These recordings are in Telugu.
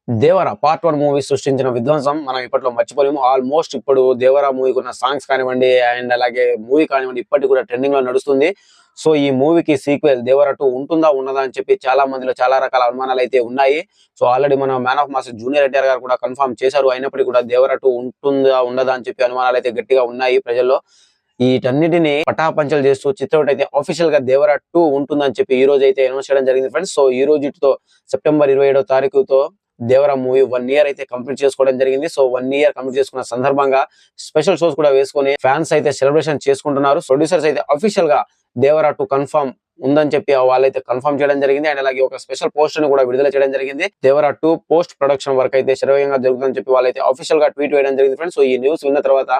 దేవర పార్ట్ 1 మూవీ సృష్టించిన విధ్వంసం మనం ఇప్పట్లో మర్చిపోలేము. ఆల్మోస్ట్ ఇప్పుడు దేవర మూవీకి ఉన్న సాంగ్స్ కానివ్వండి అండ్ అలాగే మూవీ కానివ్వండి ఇప్పటికి కూడా ట్రెండింగ్ లో నడుస్తుంది. సో ఈ మూవీకి సీక్వెల్ దేవర 2 ఉంటుందా ఉండదా అని చెప్పి చాలా మందిలో చాలా రకాల అనుమానాలు అయితే ఉన్నాయి. సో ఆల్రెడీ మన man of mass junior NTR గారు కూడా కన్ఫర్మ్ చేశారు. అయినప్పటికీ కూడా దేవర 2 ఉంటుందా ఉండదా అని చెప్పి అనుమానాలు అయితే గట్టిగా ఉన్నాయి ప్రజల్లో. వీటన్నిటిని పటాపంచలు చేస్తూ చిత్రం అయితే ఆఫీషియల్ గా దేవర 2 ఉంటుందని చెప్పి ఈ రోజు అయితే అనౌన్స్ చేయడం జరిగింది ఫ్రెండ్స్. సో ఈ రోజుతో సెప్టెంబర్ 27వ తారీఖుతో దేవర మూవీ 1 ఇయర్ అయితే కంప్లీట్ చేసుకోవడం జరిగింది. సో 1 ఇయర్ కంప్లీట్ చేసుకున్న సందర్భంగా స్పెషల్ షోస్ కూడా వేసుకొని ఫ్యాన్స్ అయితే సెలబ్రేషన్ చేసుకుంటున్నారు. ప్రొడ్యూసర్స్ అయితే అఫీషియల్ గా దేవర 2 కన్ఫర్మ్ ఉందని చెప్పి వాళ్ళైతే కన్ఫర్మ్ చేయడం జరిగింది. అండ్ అలాగే ఒక స్పెషల్ పోస్టర్ ని కూడా విడుదల చేయడం జరిగింది. దేవర 2 పోస్ట్ ప్రొడక్షన్ వర్క్ అయితే శరవేగంగా జరుగుతుందని చెప్పి వాళ్ళైతే అఫీషియల్ గా ట్వీట్ వేయడం జరిగింది ఫ్రెండ్స్. సో ఈ న్యూస్ విన్న తర్వాత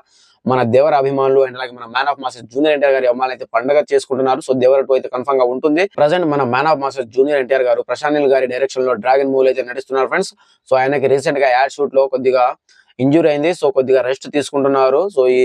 మన దేవర అభిమానులు అండ్ అలాగే మన man of master junior NTR గారి అమ్మాయిలు అయితే పండుగ చేసుకుంటున్నారు. సో దేవర 2 అయితే కన్ఫర్మ్ గా ఉంటుంది. ప్రజెంట్ మన man of master junior NTR గారు ప్రశాంత్ నీల్ గారి డైరెక్షన్ లో డ్రాగన్ మూవీ అయితే నడుస్తున్నారు ఫ్రెండ్స్. సో ఆయనకి రీసెంట్ గా యాడ్ షూట్ లో కొద్దిగా ఇంజూరీ అయింది. సో కొద్దిగా రెస్ట్ తీసుకుంటున్నారు. సో ఈ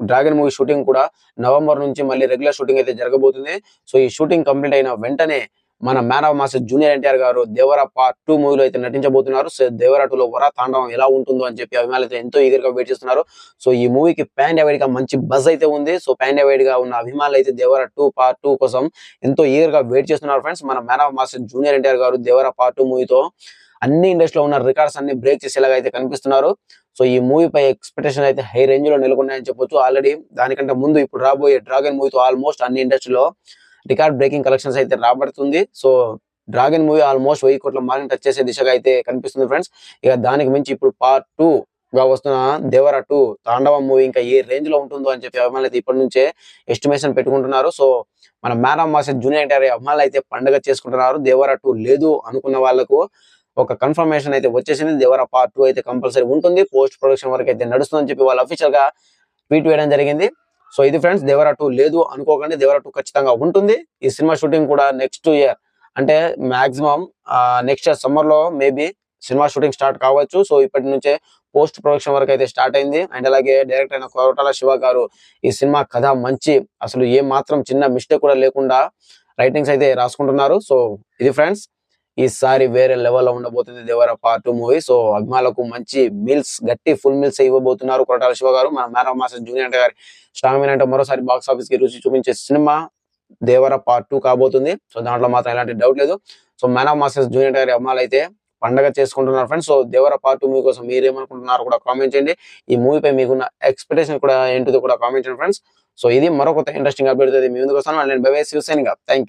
డ్రాగన్ మూవీ షూటింగ్ కూడా నవంబర్ నుంచి మళ్ళీ రెగ్యులర్ షూటింగ్ అయితే జరగబోతుంది. సో ఈ షూటింగ్ కంప్లీట్ అయిన వెంటనే మన man of master junior NTR గారు దేవర పార్ట్ 2 మూవీలో అయితే నటించబోతున్నారు. సో దేవర 2 లో వర తాండవం ఎలా ఉంటుందో అని చెప్పి అభిమానులు అయితే ఎంతో ఈగర్ గా వెయిట్ చేస్తున్నారు. సో ఈ మూవీకి పాన్ ఇండియా వైడ్ గా మంచి బజ్ అయితే ఉంది. సో పాన్ ఇండియా వైడ్ గా ఉన్న అభిమానులు అయితే దేవర 2 పార్ట్ 2 కోసం ఎంతో ఈగర్ గా వెయిట్ చేస్తున్నారు ఫ్రెండ్స్. మన man of master junior NTR గారు దేవర పార్ట్ 2 మూవీతో అన్ని ఇండస్ట్రీలో ఉన్న రికార్డ్స్ అన్ని బ్రేక్ చేసేలాగా అయితే కనిపిస్తున్నారు. సో ఈ మూవీ పై ఎక్స్పెక్టేషన్ అయితే హై రేంజ్ లో నెలకొన్నాయని చెప్పొచ్చు. ఆల్రెడీ దానికంటే ముందు ఇప్పుడు రాబోయే డ్రాగన్ మూవీతో ఆల్మోస్ట్ అన్ని ఇండస్ట్రీలో రికార్డ్ బ్రేకింగ్ కలెక్షన్స్ అయితే రాబడుతుంది. సో డ్రాగన్ మూవీ ఆల్మోస్ట్ 1000 కోట్ల మార్క్ టచ్ చేసే దిశగా అయితే కనిపిస్తుంది ఫ్రెండ్స్. ఇక దానికి మించి ఇప్పుడు పార్ట్ 2 గా వస్తున్న దేవర 2 తాండవం మూవీ ఇంకా ఏ రేంజ్ లో ఉంటుందో అని చెప్పి అభిమానులు అయితే ఇప్పటి నుంచే ఎస్టిమేషన్ పెట్టుకుంటున్నారు. సో మన man of master junior NTR అభిమానులు అయితే పండుగ చేసుకుంటున్నారు. దేవర 2 లేదు అనుకున్న వాళ్ళకు ఒక కన్ఫర్మేషన్ అయితే వచ్చేసింది. దేవర పార్ట్ 2 అయితే కంపల్సరీ ఉంటుంది. పోస్ట్ ప్రొడక్షన్ వరకు అయితే నడుస్తుందని చెప్పి వాళ్ళు అఫీషియల్ గా ట్వీట్ వేయడం జరిగింది. సో ఇది ఫ్రెండ్స్ దేవర 2 లేదు అనుకోకండి. దేవర 2 ఖచ్చితంగా ఉంటుంది. ఈ సినిమా షూటింగ్ కూడా నెక్స్ట్ ఇయర్ అంటే మాక్సిమం నెక్స్ట్ ఇయర్ సమ్మర్ లో మేబీ సినిమా షూటింగ్ స్టార్ట్ కావచ్చు. సో ఇప్పటి నుంచే పోస్ట్ ప్రొడక్షన్ వరకు అయితే స్టార్ట్ అయింది. అండ్ అలాగే డైరెక్టర్ అయిన కొరటాల శివ గారు ఈ సినిమా కథ మంచి అసలు ఏ మాత్రం చిన్న మిస్టేక్ కూడా లేకుండా రైటింగ్స్ అయితే రాసుకుంటున్నారు. సో ఇది ఫ్రెండ్స్ ఈసారి వేరే లెవెల్ లో ఉండబోతుంది దేవర పార్ట్ 2 మూవీ. సో అభిమానులకు మంచి మీల్స్ గట్టి ఫుల్ మీల్స్ ఇవ్వబోతున్నారు కొరటాల శివ గారు. మన man of master junior NTR గారి స్ట్రాంగ్ మ్యాన్ అంటే మరోసారి బాక్స్ ఆఫీస్ కి రుచి చూపించే సినిమా దేవర పార్ట్ 2 కాబోతుంది. సో దాంట్లో మాత్రం ఎలాంటి డౌట్ లేదు. So man of masters junior NTR అమ్మాయిలు అయితే పండగ చేసుకుంటున్నారు ఫ్రెండ్స్. సో దేవర పార్ట్ 2 మూవీ కోసం మీరేమనుకుంటున్నారు కూడా కామెంట్ చేయండి. ఈ మూవీపై మీకున్న ఎక్స్పెక్టేషన్ కూడా ఏంటిదో కూడా కామెంట్ చేయండి ఫ్రెండ్స్. సో ఇది మరొక ఇంట్రెస్టింగ్ అప్డేట్ అయితే మీ ముందుకు వస్తాను. నేను bye bye, see you signing off. Thank you.